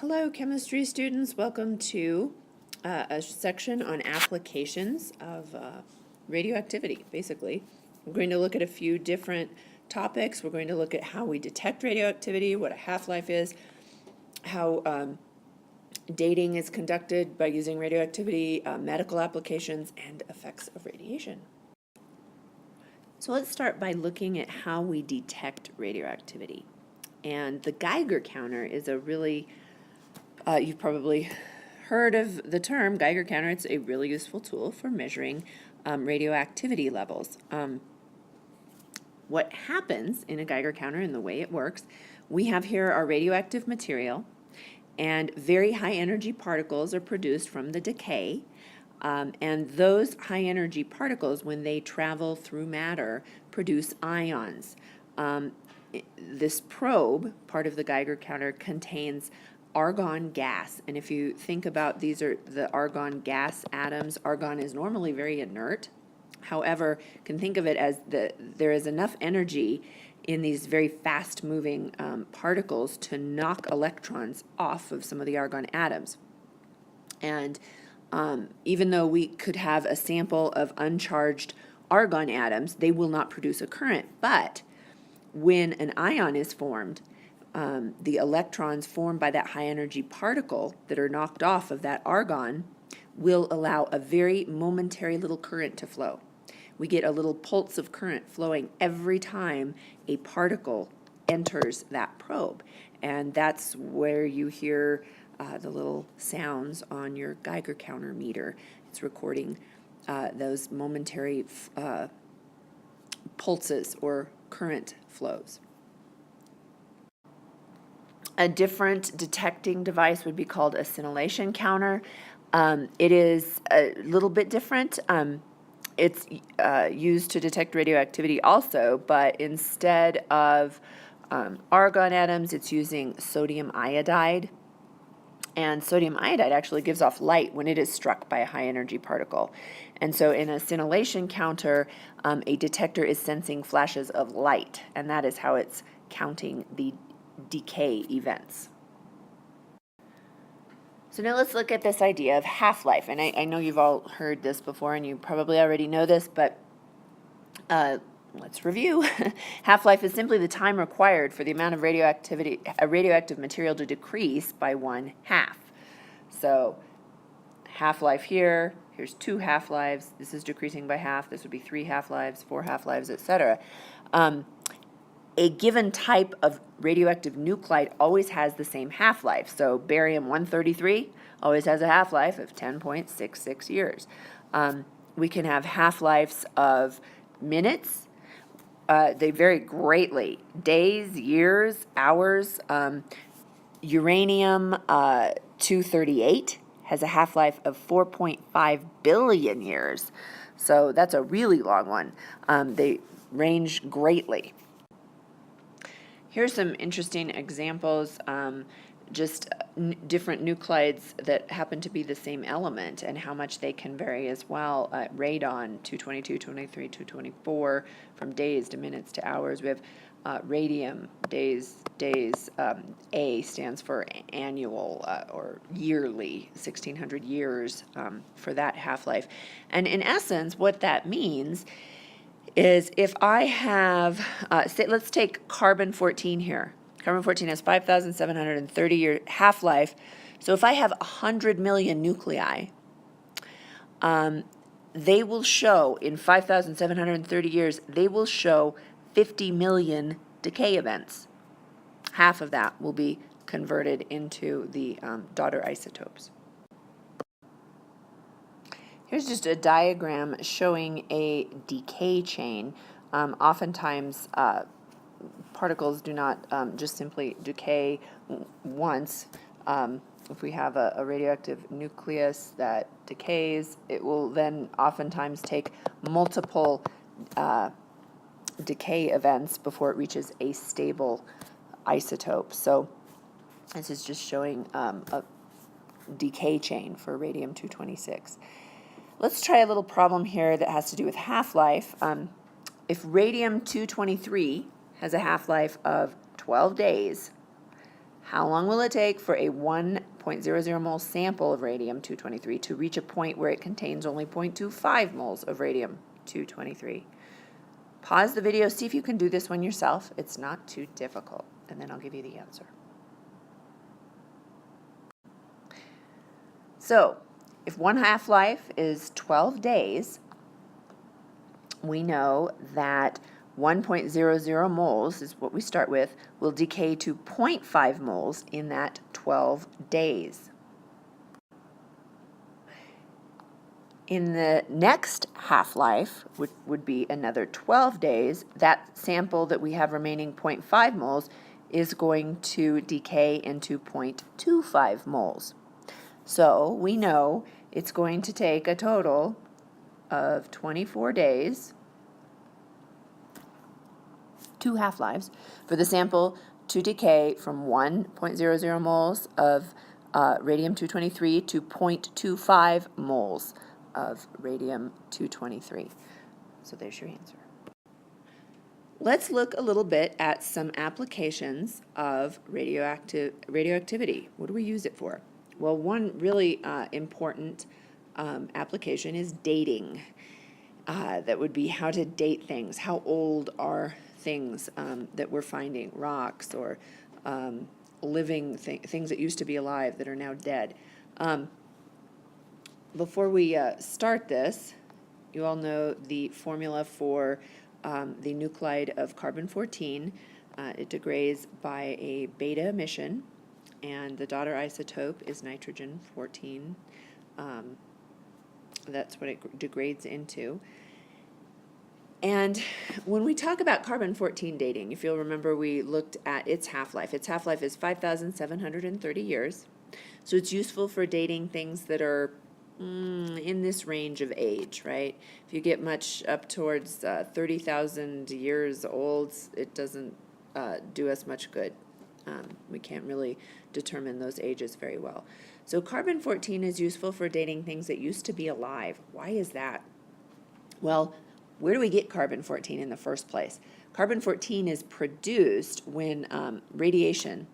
Hello, chemistry students. Welcome to a section on applications of radioactivity, basically. We're going to look at a few different topics. We're going to look at how we detect radioactivity, what a half-life is, how dating is conducted by using radioactivity, medical applications, and effects of radiation. So let's start by looking at how we detect radioactivity. And the Geiger counter is a really you've probably heard of the term Geiger counter. It's a really useful tool for measuring radioactivity levels. What happens in a Geiger counter and the way it works, we have here our radioactive material, and very high energy particles are produced from the decay. And those high energy particles, when they travel through matter, produce ions. This probe, part of the Geiger counter, contains argon gas. And if you think about, these are the argon gas atoms. Argon is normally very inert. However, you can think of it as there is enough energy in these very fast-moving particles to knock electrons off of some of the argon atoms. And even though we could have a sample of uncharged argon atoms, they will not produce a current. But when an ion is formed, the electrons formed by that high energy particle that are knocked off of that argon will allow a very momentary little current to flow. We get a little pulse of current flowing every time a particle enters that probe. And that's where you hear the little sounds on your Geiger counter meter. It's recording those momentary pulses or current flows. A different detecting device would be called a scintillation counter. It is a little bit different. It's used to detect radioactivity also, but instead of argon atoms, it's using sodium iodide. And sodium iodide actually gives off light when it is struck by a high energy particle. And so in a scintillation counter, a detector is sensing flashes of light, and that is how it's counting the decay events. So now let's look at this idea of half-life. And I know you've all heard this before and you probably already know this, but let's review. Half-life is simply the time required for the amount of radioactive material to decrease by 1/2. So half-life here, here's 2 half-lives, this is decreasing by half, this would be 3 half-lives, 4 half-lives, etc. A given type of radioactive nuclide always has the same half-life. So barium-133 always has a half-life of 10.66 years. We can have half-lives of minutes. They vary greatly. Days, years, hours. Uranium-238 has a half-life of 4.5 billion years. So that's a really long one. They range greatly. Here's some interesting examples, just different nuclides that happen to be the same element and how much they can vary as well. Radon, 222, 223, 224, from days to minutes to hours. We have radium, days. A stands for annual or yearly, 1600 years for that half-life. And in essence, what that means is if I have, let's take carbon-14 here. Carbon-14 has 5,730 year half-life. So if I have 100 million nuclei, they will show, in 5,730 years, they will show 50 million decay events. Half of that will be converted into the daughter isotopes. Here's just a diagram showing a decay chain. Oftentimes, particles do not just simply decay once. If we have a radioactive nucleus that decays, it will then oftentimes take multiple decay events before it reaches a stable isotope. So this is just showing a decay chain for radium-226. Let's try a little problem here that has to do with half-life. If radium-223 has a half-life of 12 days, How long will it take for a 1.00 mole sample of radium-223 to reach a point where it contains only 0.25 moles of radium-223? Pause the video, see if you can do this one yourself. It's not too difficult, and then I'll give you the answer. So, if one half-life is 12 days, we know that 1.00 moles is what we start with, will decay to 0.5 moles in that 12 days. In the next half-life, which would be another 12 days, that sample that we have remaining 0.5 moles is going to decay into 0.25 moles. So we know it's going to take a total of 24 days, 2 half-lives, for the sample to decay from 1.00 moles of radium-223 to 0.25 moles of radium-223. So there's your answer. Let's look a little bit at some applications of radioactivity. What do we use it for? Well, one really important application is dating. That would be how to date things. How old are things that we're finding, rocks or living things that used to be alive that are now dead. Before we start this, you all know the formula for the nuclide of carbon-14. It degrades by a beta emission, and the daughter isotope is nitrogen-14. That's what it degrades into. And when we talk about carbon-14 dating, if you'll remember, we looked at its half-life. Its half-life is 5,730 years. So it's useful for dating things that are in this range of age, right? If you get much up towards 30,000 years old, it doesn't do us much good. We can't really determine those ages very well. So carbon-14 is useful for dating things that used to be alive. Why is that? Well, where do we get carbon-14 in the first place? Carbon-14 is produced when radiation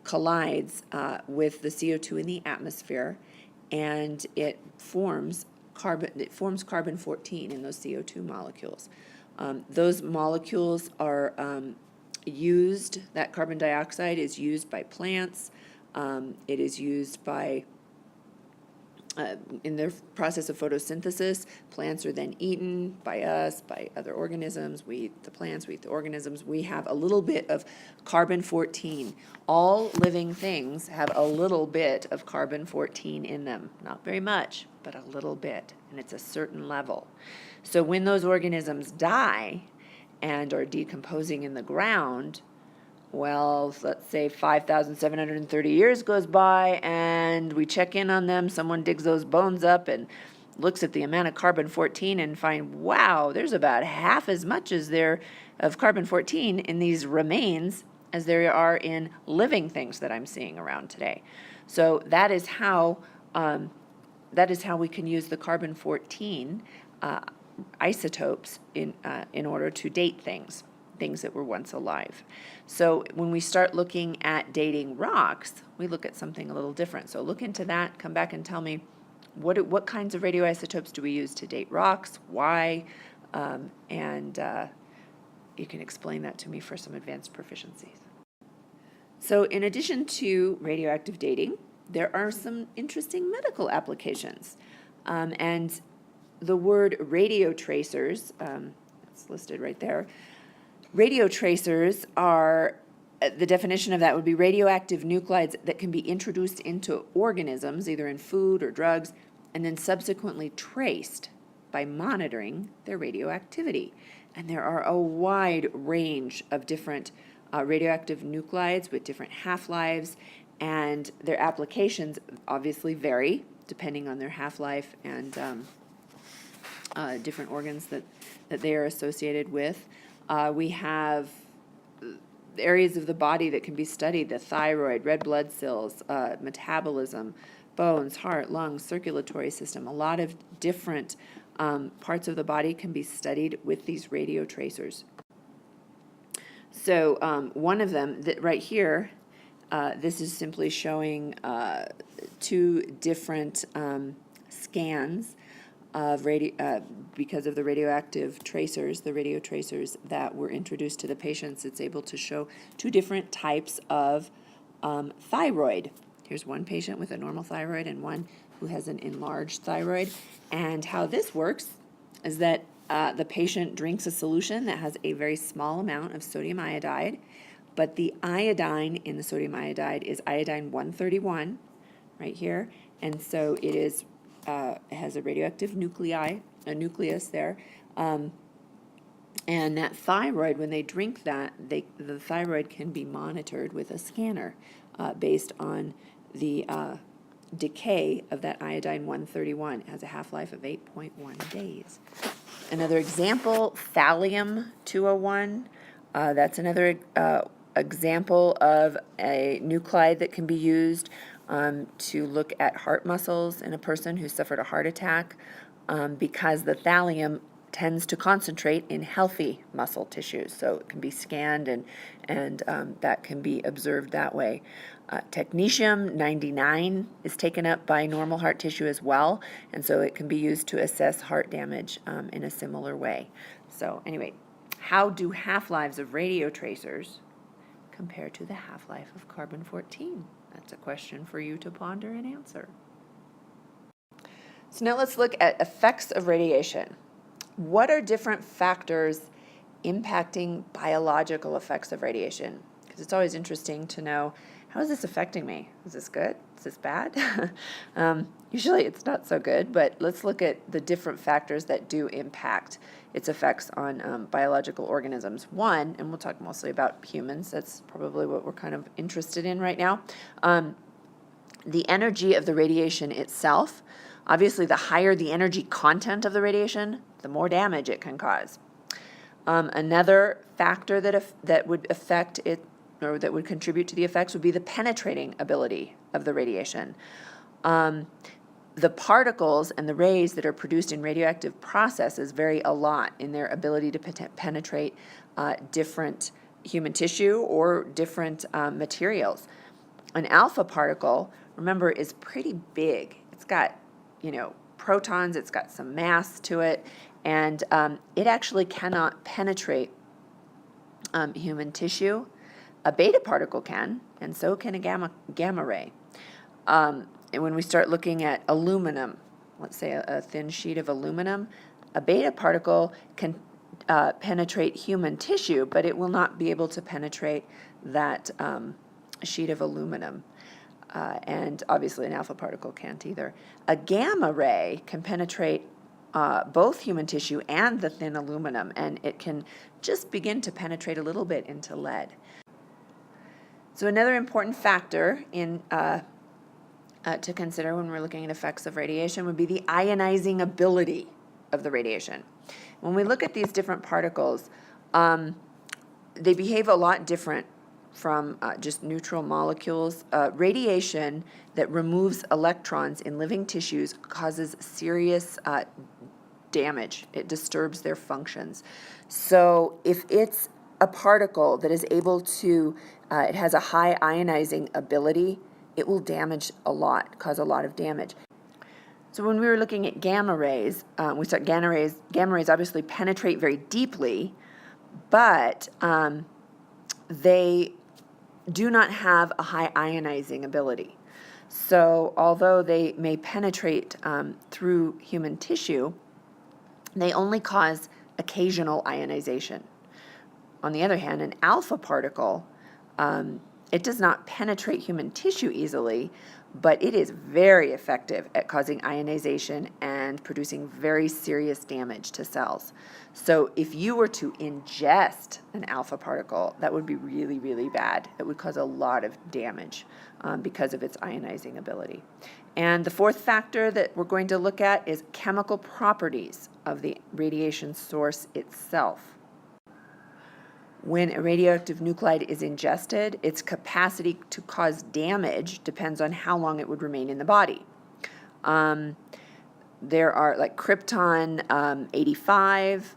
collides with the CO2 in the atmosphere, and it forms carbon-14 in those CO2 molecules. Those molecules are used, that carbon dioxide is used by plants. It is used by in their process of photosynthesis. Plants are then eaten by us, by other organisms. We eat the plants, we eat the organisms. We have a little bit of carbon-14. All living things have a little bit of carbon-14 in them. Not very much, but a little bit, and it's a certain level. So when those organisms die and are decomposing in the ground, well, let's say 5,730 years goes by and we check in on them. Someone digs those bones up and looks at the amount of carbon-14 and find, wow, there's about half as much as there of carbon-14 in these remains as there are in living things that I'm seeing around today. So that is how we can use the carbon-14 isotopes in order to date things that were once alive. So when we start looking at dating rocks, we look at something a little different. So look into that, come back and tell me what kinds of radioisotopes do we use to date rocks, why, and you can explain that to me for some advanced proficiencies. So in addition to radioactive dating, there are some interesting medical applications. And the word radiotracers, it's listed right there. Radiotracers are, the definition of that would be radioactive nuclides that can be introduced into organisms, either in food or drugs, and then subsequently traced by monitoring their radioactivity. And there are a wide range of different radioactive nuclides with different half-lives, and their applications obviously vary depending on their half-life and different organs that they are associated with. We have areas of the body that can be studied: the thyroid, red blood cells, metabolism, bones, heart, lungs, circulatory system. A lot of different parts of the body can be studied with these radiotracers. So one of them that right here This is simply showing two different scans of because of the radioactive tracers, the radiotracers that were introduced to the patients. It's able to show two different types of thyroid. Here's one patient with a normal thyroid and one who has an enlarged thyroid. And how this works is that the patient drinks a solution that has a very small amount of sodium iodide, but the iodine in the sodium iodide is iodine 131 right here, and so it is it has a radioactive nucleus there, and that thyroid, when they drink that, the thyroid can be monitored with a scanner based on the decay of that iodine 131. It has a half-life of 8.1 days. Another example, thallium 201. That's another example of a nuclide that can be used to look at heart muscles in a person who suffered a heart attack, because the thallium tends to concentrate in healthy muscle tissues. So it can be scanned and that can be observed that way. Technetium 99 is taken up by normal heart tissue as well, and so it can be used to assess heart damage in a similar way. So anyway, how do half-lives of radiotracers compare to the half-life of carbon-14? That's a question for you to ponder and answer. So now let's look at effects of radiation. What are different factors impacting biological effects of radiation? Because it's always interesting to know, how is this affecting me? Is this good? Is this bad? Usually it's not so good, but let's look at the different factors that do impact its effects on biological organisms. One, and we'll talk mostly about humans, that's probably what we're kind of interested in right now, the energy of the radiation itself. Obviously, the higher the energy content of the radiation, the more damage it can cause. Another factor that would affect it, or that would contribute to the effects, would be the penetrating ability of the radiation. The particles and the rays that are produced in radioactive processes vary a lot in their ability to penetrate different human tissue or different materials. An alpha particle, remember, is pretty big. It's got, protons, it's got some mass to it, and it actually cannot penetrate human tissue. A beta particle can, and so can a gamma ray. And when we start looking at aluminum, let's say a thin sheet of aluminum, a beta particle can penetrate human tissue, but it will not be able to penetrate that sheet of aluminum. And obviously an alpha particle can't either. A gamma ray can penetrate both human tissue and the thin aluminum, and it can just begin to penetrate a little bit into lead. So another important factor to consider when we're looking at effects of radiation would be the ionizing ability of the radiation. When we look at these different particles, they behave a lot different from just neutral molecules. Radiation that removes electrons in living tissues causes serious damage. It disturbs their functions. So if it's a particle that is able to, it has a high ionizing ability, it will damage a lot, cause a lot of damage. So when we were looking at gamma rays, we saw gamma rays obviously penetrate very deeply, but they do not have a high ionizing ability. So although they may penetrate through human tissue, they only cause occasional ionization. On the other hand, an alpha particle, it does not penetrate human tissue easily, but it is very effective at causing ionization and producing very serious damage to cells. So if you were to ingest an alpha particle, that would be really, really bad. It would cause a lot of damage because of its ionizing ability. And the fourth factor that we're going to look at is chemical properties of the radiation source itself. When a radioactive nuclide is ingested, its capacity to cause damage depends on how long it would remain in the body. There are like krypton 85,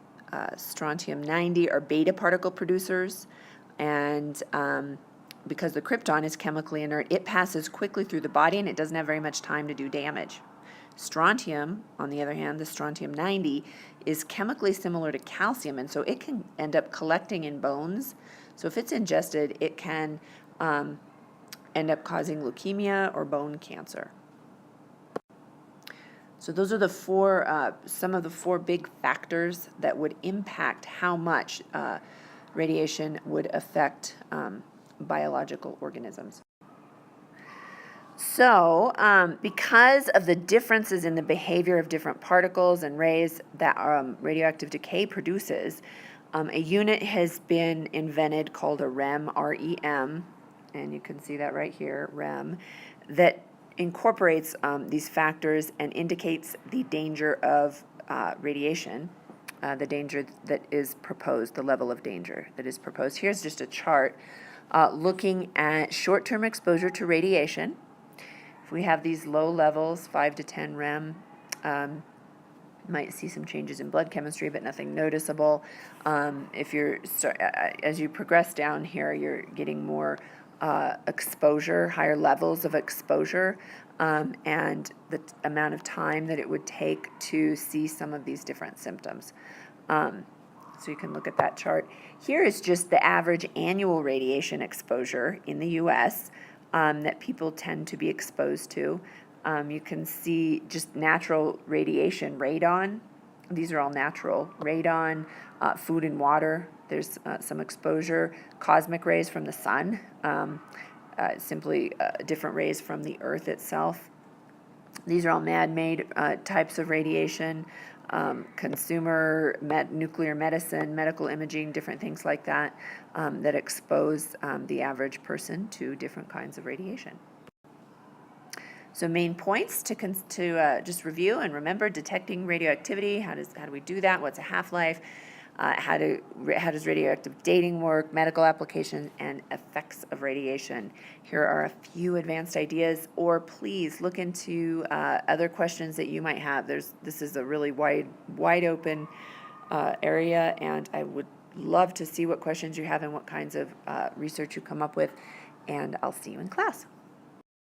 strontium 90 are beta particle producers, and because the krypton is chemically inert, it passes quickly through the body and it doesn't have very much time to do damage. Strontium, on the other hand, the strontium-90, is chemically similar to calcium, and so it can end up collecting in bones. So if it's ingested, it can end up causing leukemia or bone cancer. So those are the some of the four big factors that would impact how much radiation would affect biological organisms. So, because of the differences in the behavior of different particles and rays that radioactive decay produces, a unit has been invented called a REM, R-E-M, and you can see that right here, REM, that incorporates these factors and indicates the danger of radiation, the danger that is proposed, the level of danger that is proposed. Here's just a chart looking at short-term exposure to radiation. If we have these low levels, 5 to 10 rem, might see some changes in blood chemistry, but nothing noticeable. If you're as you progress down here, you're getting more exposure, higher levels of exposure, and the amount of time that it would take to see some of these different symptoms. So you can look at that chart. Here is just the average annual radiation exposure in the U.S. That people tend to be exposed to. You can see just natural radiation, radon. These are all natural. Radon, food and water, there's some exposure. Cosmic rays from the sun, simply different rays from the earth itself. These are all man-made types of radiation. Consumer, nuclear medicine, medical imaging, different things like that, that expose the average person to different kinds of radiation. So main points to just review and remember: detecting radioactivity. How do we do that? What's a half-life? How does radioactive dating work? Medical application and effects of radiation. Here are a few advanced ideas, or please look into other questions that you might have. This is a really wide open area, and I would love to see what questions you have and what kinds of research you come up with, and I'll see you in class.